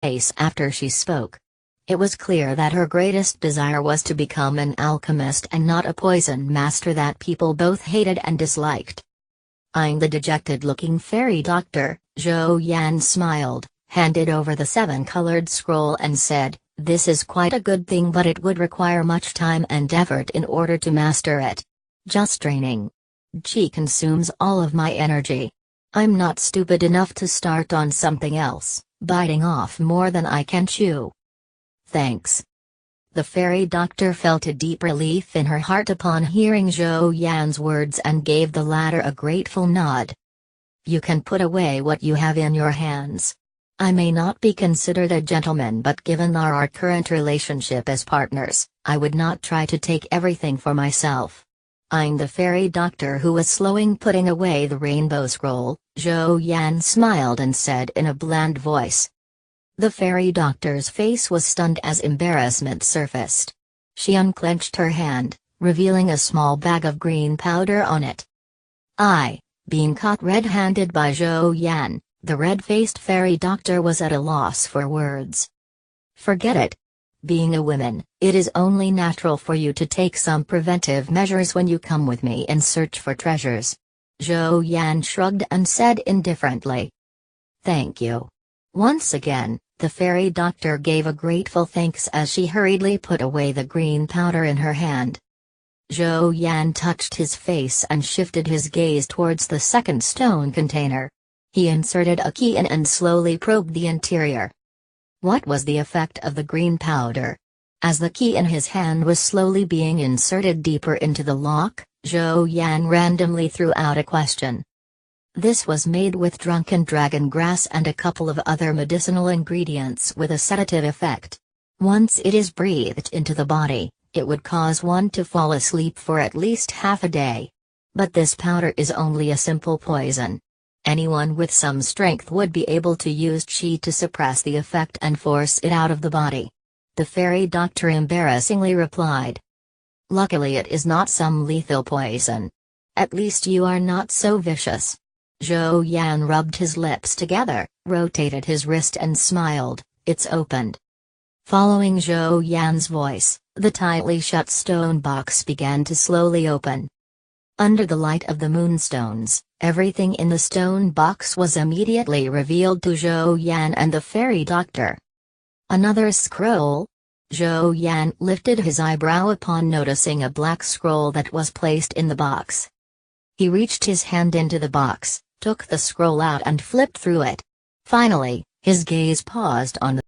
face after she spoke. It was clear that her greatest desire was to become an alchemist and not a poison master that people both hated and disliked. Eyeing the dejected-looking fairy doctor, Zhou Yan smiled, handed over the seven-colored scroll and said, "This is quite a good thing, but it would require much time and effort in order to master it. Just training. Qi consumes all of my energy. I'm not stupid enough to start on something else, biting off more than I can chew." "Thanks." The fairy doctor felt a deep relief in her heart upon hearing Zhou Yan's words and gave the latter a grateful nod. "You can put away what you have in your hands. I may not be considered a gentleman, but given our current relationship as partners, I would not try to take everything for myself." Eyeing the fairy doctor who was slowly putting away the rainbow scroll, Zhou Yan smiled and said in a bland voice. The fairy doctor's face was stunned as embarrassment surfaced. She unclenched her hand, revealing a small bag of green powder on it. Being caught red-handed by Zhou Yan, the red-faced fairy doctor was at a loss for words. "Forget it. Being a woman, it is only natural for you to take some preventive measures when you come with me in search for treasures." Zhou Yan shrugged and said indifferently. "Thank you." Once again, the fairy doctor gave a grateful thanks as she hurriedly put away the green powder in her hand. Zhou Yan touched his face and shifted his gaze towards the second stone container. He inserted a key in and slowly probed the interior. What was the effect of the green powder? As the key in his hand was slowly being inserted deeper into the lock, Zhou Yan randomly threw out a question. "This was made with drunken dragon grass and a couple of other medicinal ingredients with a sedative effect. Once it is breathed into the body, it would cause one to fall asleep for at least half a day. But this powder is only a simple poison. Anyone with some strength would be able to use qi to suppress the effect and force it out of the body." The fairy doctor embarrassingly replied. "Luckily it is not some lethal poison. At least you are not so vicious." Zhou Yan rubbed his lips together, rotated his wrist and smiled. "It's opened." Following Zhou Yan's voice, the tightly shut stone box began to slowly open. Under the light of the moonstones, everything in the stone box was immediately revealed to Zhou Yan and the fairy doctor. "Another scroll?" Zhou Yan lifted his eyebrow upon noticing a black scroll that was placed in the box. He reached his hand into the box, took the scroll out and flipped through it. Finally, his gaze paused on